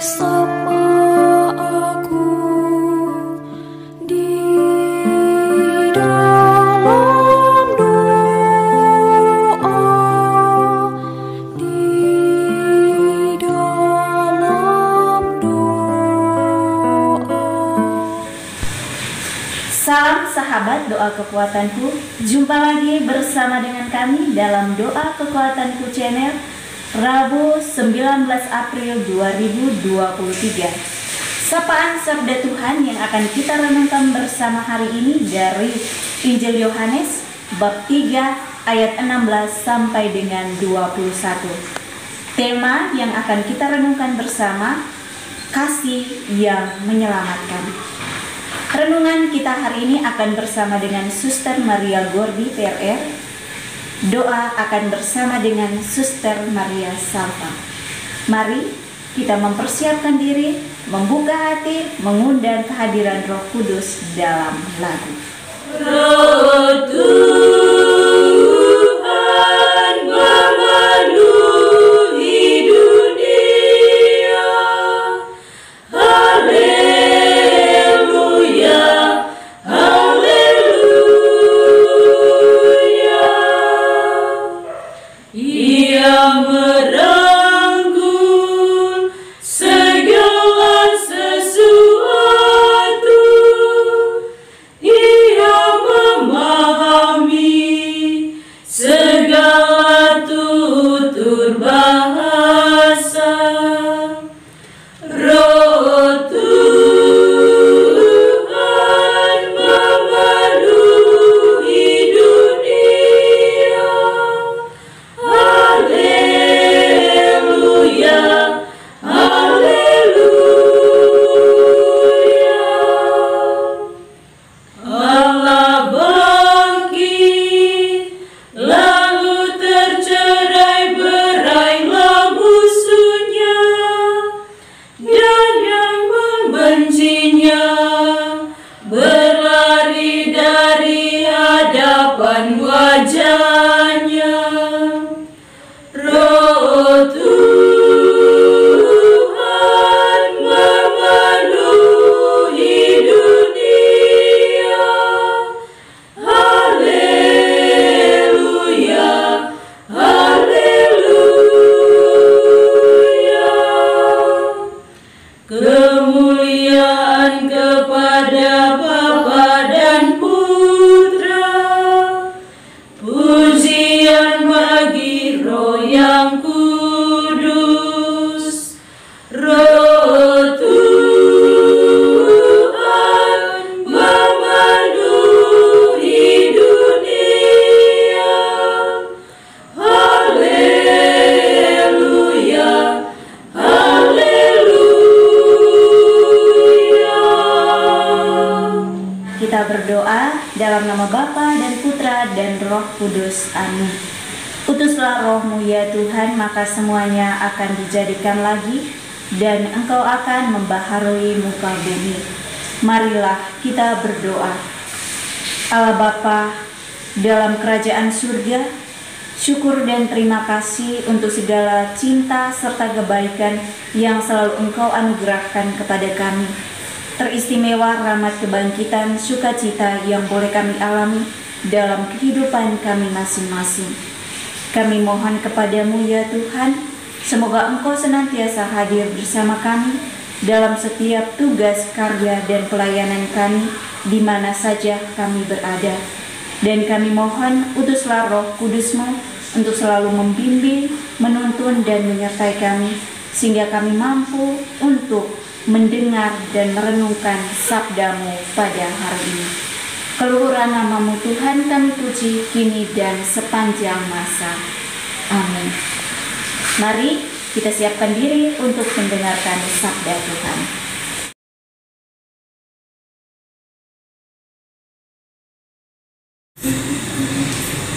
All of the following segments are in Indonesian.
bersama aku di dalam doa, di dalam doa. Salam sahabat doa kekuatanku, jumpa lagi bersama dengan kami dalam Doa Kekuatanku Channel Rabu 19 April 2023. Sapaan Sabda Tuhan yang akan kita renungkan bersama hari ini dari Injil Yohanes bab 3 ayat 16 sampai dengan 21. Tema yang akan kita renungkan bersama, kasih yang menyelamatkan. Renungan kita hari ini akan bersama dengan Suster Maria Gordi PRR. Doa akan bersama dengan Suster Maria Salva. Mari kita mempersiapkan diri, membuka hati, mengundang kehadiran Roh Kudus dalam lagu. Roh Tuhan memenuhi dunia. Haleluya, haleluya. Ia merangkul segala sesuatu. Ia memahami segala tutur bahasa. Roh Tuhan memenuhi dunia. Haleluya, haleluya. Allah bangkit, lalu tercerai berailah musuhnya, dan yang membencinya berlari dari hadapan wajahnya. Roh Tuhan memenuhi dunia. Haleluya, haleluya. Kemuliaan kepada Bapa dan Putra, pujian bagi Roh yang kudus. Roh Tuhan memenuhi dunia. Haleluya, haleluya. Kita berdoa dalam nama Bapa dan Putra dan Roh Kudus. Amin. Utuslah Roh-Mu ya Tuhan, maka semuanya akan dijadikan lagi, dan Engkau akan membaharui muka bumi. Marilah kita berdoa. Allah Bapa dalam kerajaan surga, syukur dan terima kasih untuk segala cinta serta kebaikan yang selalu Engkau anugerahkan kepada kami. Teristimewa rahmat kebangkitan sukacita yang boleh kami alami dalam kehidupan kami masing-masing. Kami mohon kepadamu ya Tuhan, semoga Engkau senantiasa hadir bersama kami dalam setiap tugas, karya, dan pelayanan kami di mana saja kami berada. Dan kami mohon utuslah Roh Kudus-Mu untuk selalu membimbing, menuntun, dan menyertai kami, sehingga kami mampu untuk mendengar dan merenungkan sabda-Mu pada hari ini. Keluhuran nama-Mu Tuhan kami puji kini dan sepanjang masa. Amin. Mari kita siapkan diri untuk mendengarkan sabda Tuhan.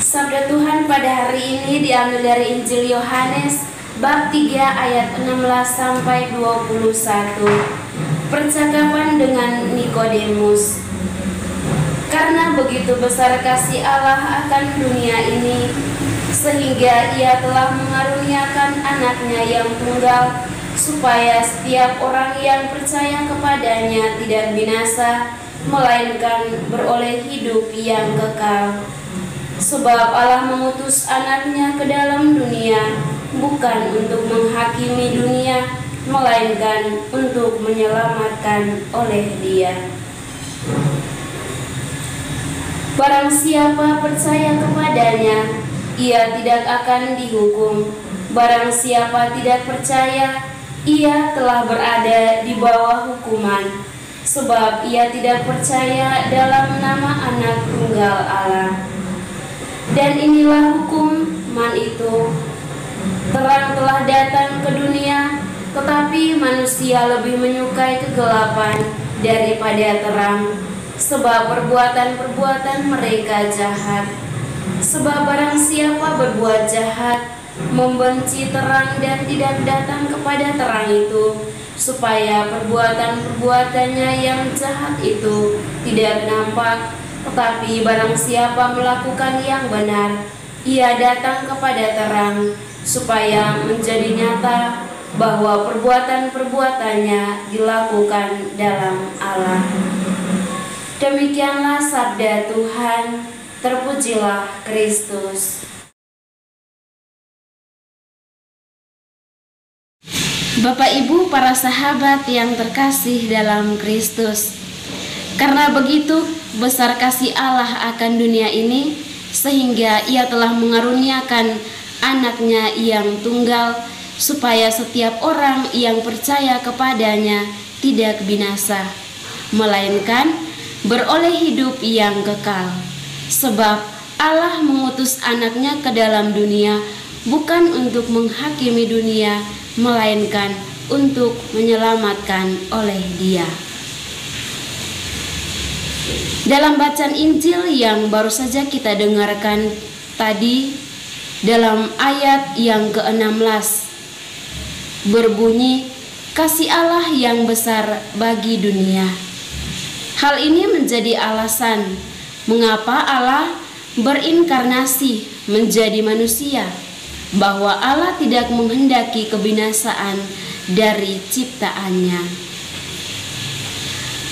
Sabda Tuhan pada hari ini diambil dari Injil Yohanes bab 3 ayat 16 sampai 21. Percakapan dengan Nikodemus. Karena begitu besar kasih Allah akan dunia ini, sehingga Ia telah mengaruniakan anaknya yang tunggal, supaya setiap orang yang percaya kepadanya tidak binasa, melainkan beroleh hidup yang kekal. Sebab Allah mengutus anaknya ke dalam dunia, bukan untuk menghakimi dunia, melainkan untuk menyelamatkan oleh Dia. Barang siapa percaya kepadanya, ia tidak akan dihukum. Barang siapa tidak percaya, ia telah berada di bawah hukuman, sebab ia tidak percaya dalam nama Anak Tunggal Allah. Dan inilah hukuman itu, terang telah datang ke dunia, tetapi manusia lebih menyukai kegelapan daripada terang, sebab perbuatan-perbuatan mereka jahat. Sebab barang siapa berbuat jahat, membenci terang dan tidak datang kepada terang itu, supaya perbuatan-perbuatannya yang jahat itu tidak nampak. Tetapi barang siapa melakukan yang benar, ia datang kepada terang, supaya menjadi nyata bahwa perbuatan-perbuatannya dilakukan dalam Allah. Demikianlah sabda Tuhan. Terpujilah Kristus. Bapak Ibu para sahabat yang terkasih dalam Kristus, karena begitu besar kasih Allah akan dunia ini, sehingga Ia telah mengaruniakan anaknya yang tunggal, supaya setiap orang yang percaya kepadanya tidak binasa, melainkan beroleh hidup yang kekal. Sebab Allah mengutus anaknya ke dalam dunia, bukan untuk menghakimi dunia, melainkan untuk menyelamatkan oleh Dia. Dalam bacaan Injil yang baru saja kita dengarkan tadi, dalam ayat yang ke-16 berbunyi, kasih Allah yang besar bagi dunia. Hal ini menjadi alasan mengapa Allah berinkarnasi menjadi manusia, bahwa Allah tidak menghendaki kebinasaan dari ciptaannya.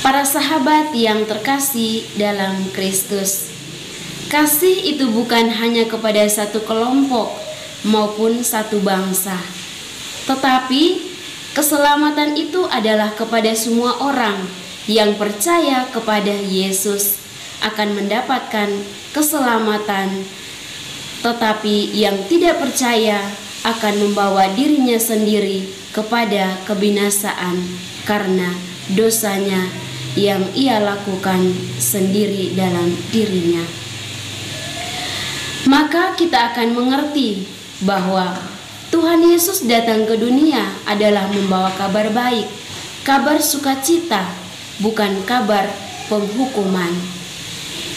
Para sahabat yang terkasih dalam Kristus, kasih itu bukan hanya kepada satu kelompok maupun satu bangsa, tetapi keselamatan itu adalah kepada semua orang yang percaya kepada Yesus akan mendapatkan keselamatan, tetapi yang tidak percaya akan membawa dirinya sendiri kepada kebinasaan karena dosanya yang ia lakukan sendiri dalam dirinya. Maka kita akan mengerti bahwa Tuhan Yesus datang ke dunia adalah membawa kabar baik, kabar sukacita, bukan kabar penghukuman.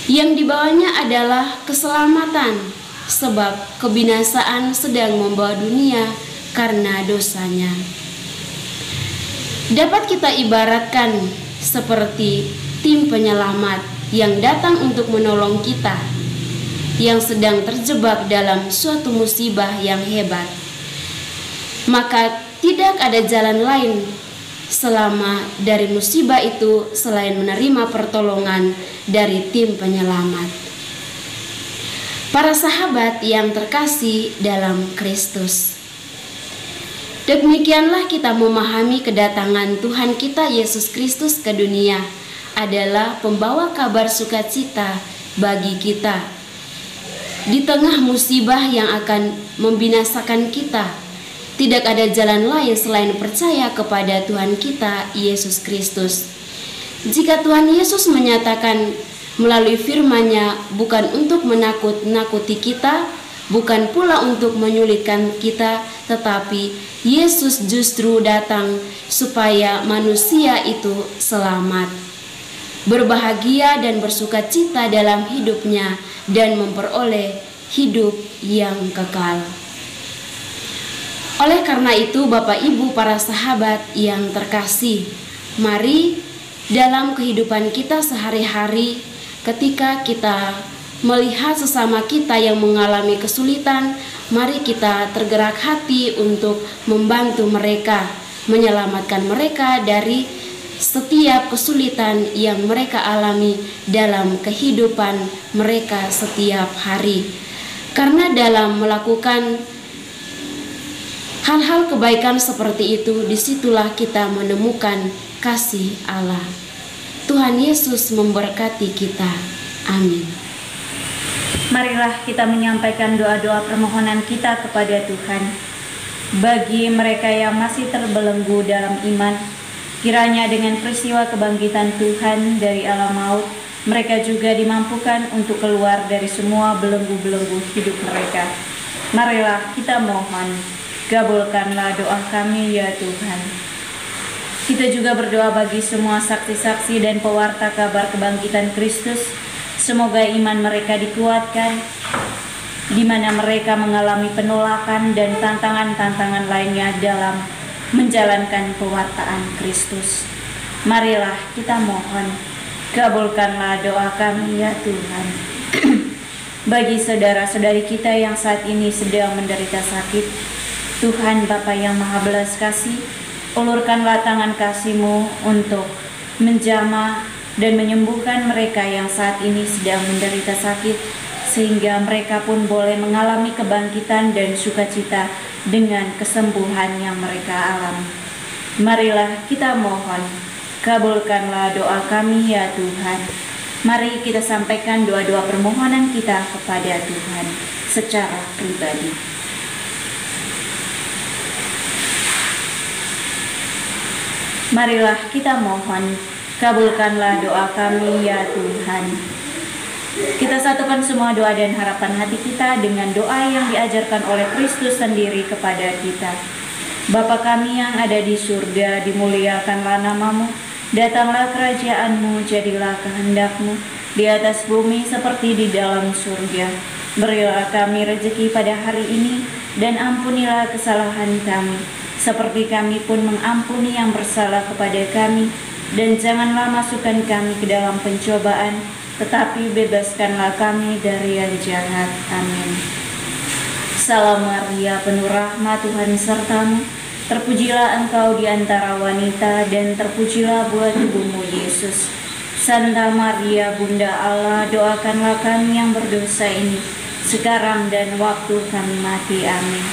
Yang dibawanya adalah keselamatan, sebab kebinasaan sedang membawa dunia karena dosanya. Dapat kita ibaratkan seperti tim penyelamat yang datang untuk menolong kita yang sedang terjebak dalam suatu musibah yang hebat. Maka tidak ada jalan lain selama dari musibah itu selain menerima pertolongan dari tim penyelamat. Para sahabat yang terkasih dalam Kristus, demikianlah kita memahami kedatangan Tuhan kita Yesus Kristus ke dunia adalah pembawa kabar sukacita bagi kita. Di tengah musibah yang akan membinasakan kita, tidak ada jalan lain selain percaya kepada Tuhan kita Yesus Kristus. Jika Tuhan Yesus menyatakan melalui firman-Nya bukan untuk menakut-nakuti kita, bukan pula untuk menyulitkan kita, tetapi Yesus justru datang supaya manusia itu selamat, berbahagia dan bersukacita dalam hidupnya, dan memperoleh hidup yang kekal. Oleh karena itu, Bapak Ibu para sahabat yang terkasih, mari dalam kehidupan kita sehari-hari, ketika kita melihat sesama kita yang mengalami kesulitan, mari kita tergerak hati untuk membantu mereka, menyelamatkan mereka dari setiap kesulitan yang mereka alami dalam kehidupan mereka setiap hari. Karena dalam melakukan hal-hal kebaikan seperti itu, disitulah kita menemukan kasih Allah. Tuhan Yesus memberkati kita. Amin. Marilah kita menyampaikan doa-doa permohonan kita kepada Tuhan. Bagi mereka yang masih terbelenggu dalam iman, kiranya dengan peristiwa kebangkitan Tuhan dari alam maut, mereka juga dimampukan untuk keluar dari semua belenggu-belenggu hidup mereka. Marilah kita mohon, kabulkanlah doa kami ya Tuhan. Kita juga berdoa bagi semua saksi-saksi dan pewarta kabar kebangkitan Kristus. Semoga iman mereka dikuatkan, di mana mereka mengalami penolakan dan tantangan-tantangan lainnya dalam menjalankan pewartaan Kristus. Marilah kita mohon, kabulkanlah doa kami ya Tuhan. Bagi saudara-saudari kita yang saat ini sedang menderita sakit, Tuhan Bapa yang Maha Belas Kasih, ulurkanlah tangan kasih-Mu untuk menjamah dan menyembuhkan mereka yang saat ini sedang menderita sakit, sehingga mereka pun boleh mengalami kebangkitan dan sukacita dengan kesembuhan yang mereka alami. Marilah kita mohon, kabulkanlah doa kami ya Tuhan. Mari kita sampaikan doa-doa permohonan kita kepada Tuhan secara pribadi. Marilah kita mohon, kabulkanlah doa kami ya Tuhan. Kita satukan semua doa dan harapan hati kita dengan doa yang diajarkan oleh Kristus sendiri kepada kita. Bapa kami yang ada di surga, dimuliakanlah nama-Mu, datanglah kerajaan-Mu, jadilah kehendak-Mu di atas bumi seperti di dalam surga. Berilah kami rezeki pada hari ini, dan ampunilah kesalahan kami, seperti kami pun mengampuni yang bersalah kepada kami. Dan janganlah masukkan kami ke dalam pencobaan, tetapi bebaskanlah kami dari yang jahat. Amin. Salam Maria, penuh rahmat, Tuhan serta-Mu. Terpujilah Engkau di antara wanita, dan terpujilah buah tubuh-Mu, Yesus. Santa Maria, Bunda Allah, doakanlah kami yang berdosa ini, sekarang dan waktu kami mati. Amin.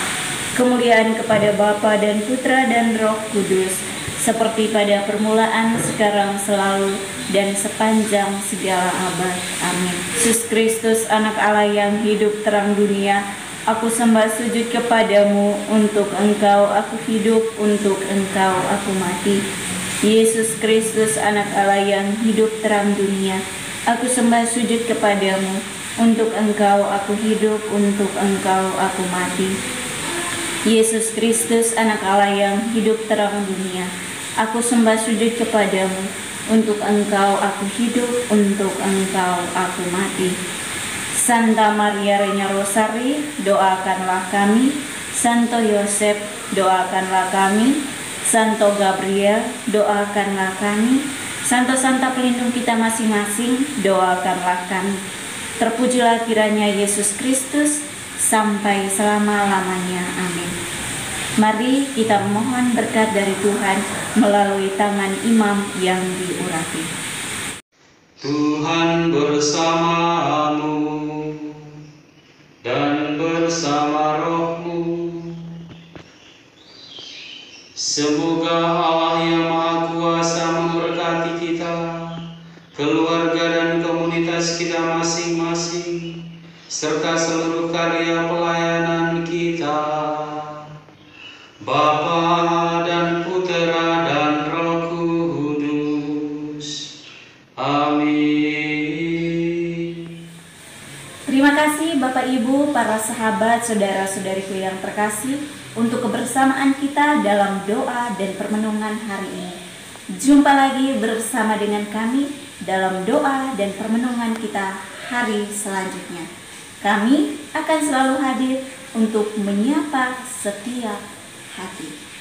Kemuliaan kepada Bapa dan Putra dan Roh Kudus, seperti pada permulaan, sekarang, selalu, dan sepanjang segala abad. Amin. Yesus Kristus, anak Allah yang hidup terang dunia, aku sembah sujud kepadamu. Untuk Engkau aku hidup, untuk Engkau aku mati. Yesus Kristus, anak Allah yang hidup terang dunia, aku sembah sujud kepadamu. Untuk Engkau aku hidup, untuk Engkau aku mati. Yesus Kristus, anak Allah yang hidup terang dunia, aku sembah sujud kepadamu. Untuk Engkau aku hidup, untuk Engkau aku mati. Santa Maria Reina Rosari, doakanlah kami. Santo Yosef, doakanlah kami. Santo Gabriel, doakanlah kami. Santo-santa pelindung kita masing-masing, doakanlah kami. Terpujilah kiranya Yesus Kristus sampai selama-lamanya. Amin. Mari kita mohon berkat dari Tuhan melalui tangan imam yang diurapi. Tuhan bersamamu dan bersama rohmu. Semoga Allah yang Maha Kuasa memberkati kita, keluarga dan komunitas kita masing-masing, serta seluruh karya pelayanan kita. Bapa dan Putera dan Roh Kudus. Amin. Terima kasih Bapak Ibu, para sahabat, saudara-saudariku yang terkasih, untuk kebersamaan kita dalam doa dan permenungan hari ini. Jumpa lagi bersama dengan kami dalam doa dan permenungan kita hari selanjutnya. Kami akan selalu hadir untuk menyapa setiap hati.